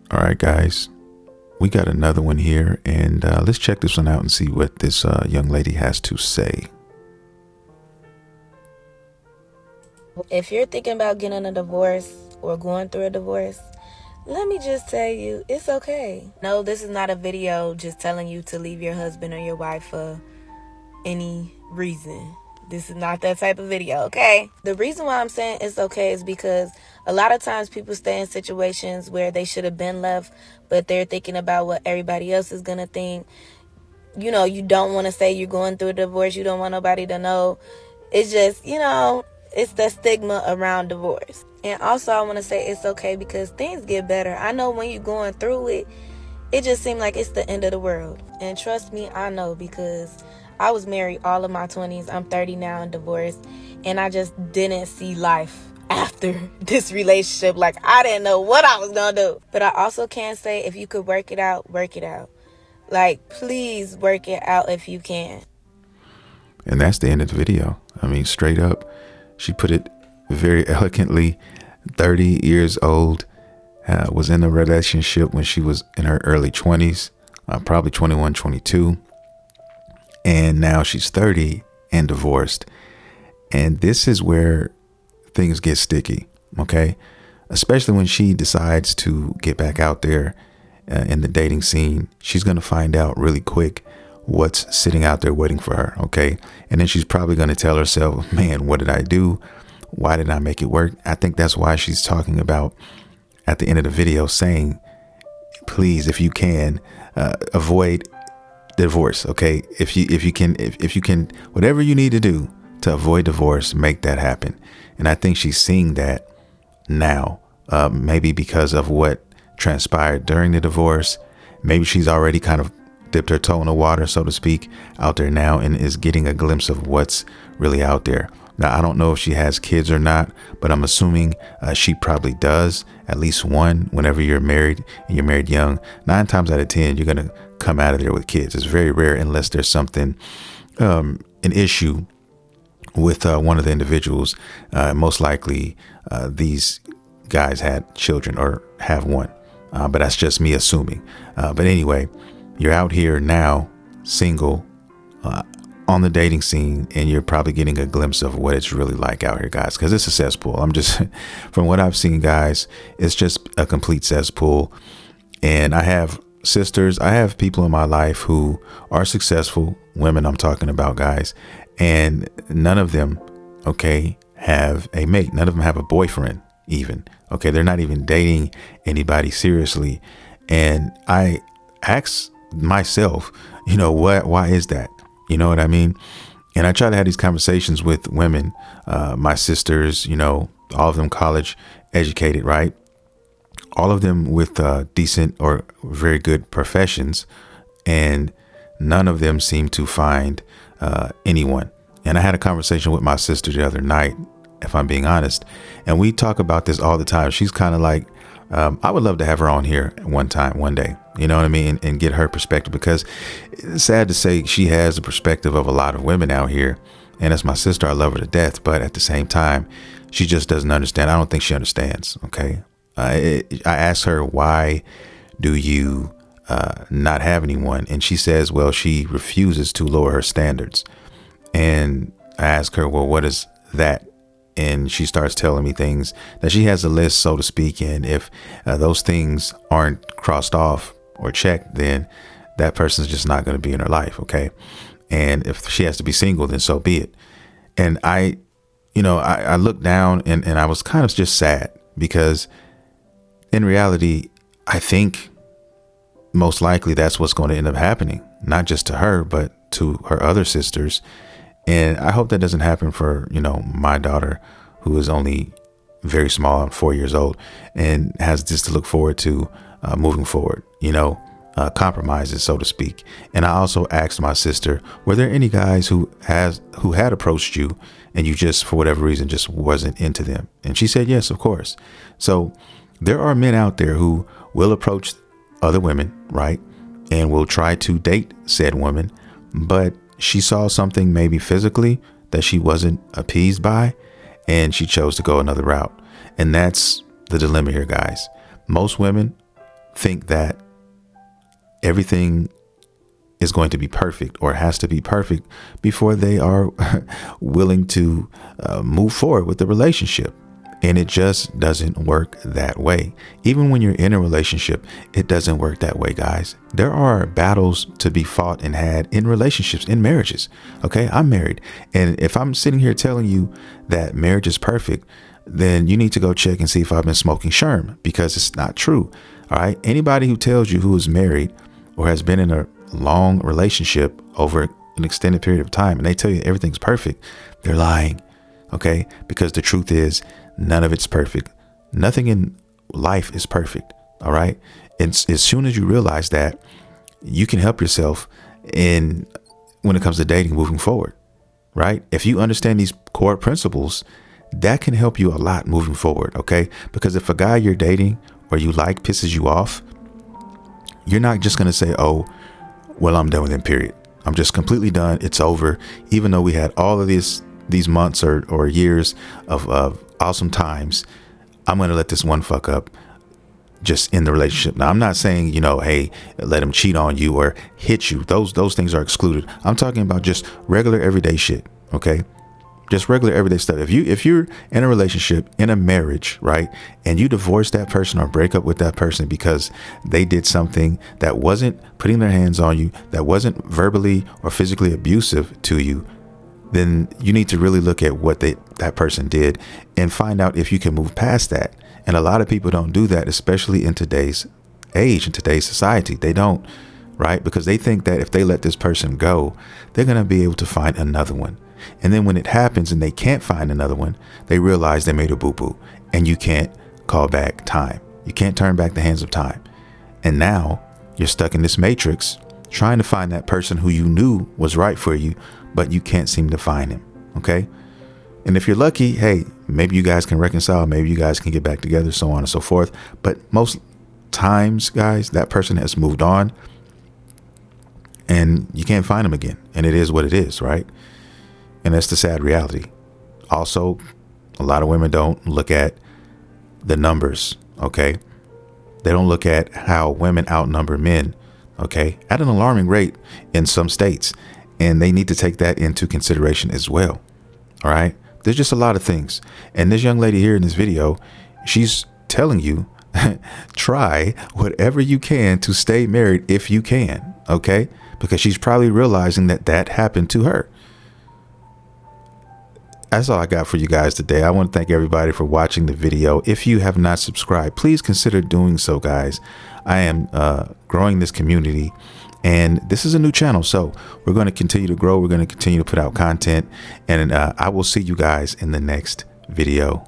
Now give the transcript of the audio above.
All right, guys, we got another one here, and let's check this one out and see what this young lady has to say. If you're thinking about getting a divorce or going through a divorce, let me just tell you, it's okay. No, this is not a video just telling you to leave your husband or your wife for any reason. This is not that type of video, okay? The reason why I'm saying it's okay is because a lot of times people stay in situations where they should have been left, but they're thinking about what everybody else is gonna think. You know, you don't want to say you're going through a divorce. You don't want nobody to know. It's just, it's the stigma around divorce. And also, I want to say it's okay because things get better. I know when you're going through it, it just seemed like it's the end of the world. And trust me, I know because I was married all of my 20s. I'm 30 now and divorced. And I just didn't see life after this relationship. Like, I didn't know what I was going to do. But I also can say if you could work it out, work it out. Like, please work it out if you can. And that's the end of the video. I mean, straight up, she put it very elegantly. 30 years old, was in a relationship when she was in her early 20s, probably 21, 22. And now she's 30 and divorced. And this is where things get sticky, okay? Especially when she decides to get back out there in the dating scene. She's going to find out really quick what's sitting out there waiting for her, okay? And then she's probably going to tell herself, man, what did I do? Why did I make it work? I think that's why she's talking about at the end of the video saying, please, if you can, avoid divorce, okay? If you can, whatever you need to do to avoid divorce, make that happen. And I think she's seeing that now, maybe because of what transpired during the divorce. Maybe she's already kind of dipped her toe in the water, so to speak, out there now and is getting a glimpse of what's really out there. Now, I don't know if she has kids or not, but I'm assuming she probably does, at least one. Whenever you're married and you're married young, 9 times out of 10, you're going to come out of there with kids. It's very rare unless there's something, an issue with one of the individuals. Most likely these guys had children or have one, but that's just me assuming. But anyway, you're out here now, single, on the dating scene, and you're probably getting a glimpse of what it's really like out here, guys, because it's a cesspool. I'm just, from what I've seen, guys, it's just a complete cesspool. And I have sisters, I have people in my life who are successful, women I'm talking about, guys, and none of them, okay, have a mate. None of them have a boyfriend even. Okay, they're not even dating anybody seriously. And I ask myself, why is that? You know what I mean? And I try to have these conversations with women, my sisters, all of them college educated, right? All of them with decent or very good professions, and none of them seem to find anyone. And I had a conversation with my sister the other night, if I'm being honest, and we talk about this all the time. She's kind of like, I would love to have her on here one day, you know what I mean? And get her perspective, because it's sad to say she has the perspective of a lot of women out here. And as my sister, I love her to death. But at the same time, she just doesn't understand. I don't think she understands. Okay. I asked her, why do you not have anyone? And she says, well, she refuses to lower her standards. And I asked her, well, what is that? And she starts telling me things that she has a list, so to speak. And if those things aren't crossed off or checked, then that person's just not going to be in her life. Okay. And if she has to be single, then so be it. And I looked down and I was kind of just sad, because in reality, I think most likely that's what's going to end up happening, not just to her, but to her other sisters. And I hope that doesn't happen for, my daughter, who is only very small. I'm 4 years old and has this to look forward to moving forward, compromises, so to speak. And I also asked my sister, were there any guys who had approached you and you just, for whatever reason, just wasn't into them? And she said, yes, of course. So there are men out there who will approach other women, right? And will try to date said woman, but she saw something maybe physically that she wasn't appeased by, and she chose to go another route. And that's the dilemma here, guys. Most women think that everything is going to be perfect or has to be perfect before they are willing to move forward with the relationship. And it just doesn't work that way. Even when you're in a relationship, it doesn't work that way, guys. There are battles to be fought and had in relationships, in marriages. Okay, I'm married. And if I'm sitting here telling you that marriage is perfect, then you need to go check and see if I've been smoking Sherm, because it's not true. All right. Anybody who tells you who is married or has been in a long relationship over an extended period of time and they tell you everything's perfect, they're lying. Okay, because the truth is, none of it's perfect. Nothing in life is perfect. All right. And as soon as you realize that, you can help yourself in when it comes to dating moving forward. Right. If you understand these core principles, that can help you a lot moving forward. OK, because if a guy you're dating or you like pisses you off, you're not just going to say, oh, well, I'm done with him, period. I'm just completely done. It's over. Even though we had all of these months or years of awesome times, I'm going to let this one fuck up just in the relationship. Now, I'm not saying, hey, let him cheat on you or hit you. Those things are excluded. I'm talking about just regular everyday shit. OK, just regular everyday stuff. If you're in a relationship, in a marriage, right, and you divorce that person or break up with that person because they did something that wasn't putting their hands on you, that wasn't verbally or physically abusive to you, then you need to really look at what that person did and find out if you can move past that. And a lot of people don't do that, especially in today's age, in today's society. They don't, right? Because they think that if they let this person go, they're going to be able to find another one. And then when it happens and they can't find another one, they realize they made a boo-boo, and you can't call back time. You can't turn back the hands of time. And now you're stuck in this matrix trying to find that person who you knew was right for you, but you can't seem to find him. Okay. And if you're lucky, hey, maybe you guys can reconcile. Maybe you guys can get back together, so on and so forth. But most times, guys, that person has moved on and you can't find him again. And it is what it is, right? And that's the sad reality. Also, a lot of women don't look at the numbers. Okay. They don't look at how women outnumber men. Okay. At an alarming rate in some states. And they need to take that into consideration as well. All right. There's just a lot of things. And this young lady here in this video, she's telling you, try whatever you can to stay married if you can. OK, because she's probably realizing that happened to her. That's all I got for you guys today. I want to thank everybody for watching the video. If you have not subscribed, please consider doing so, guys. I am growing this community. And this is a new channel, so we're going to continue to grow. We're going to continue to put out content, and I will see you guys in the next video.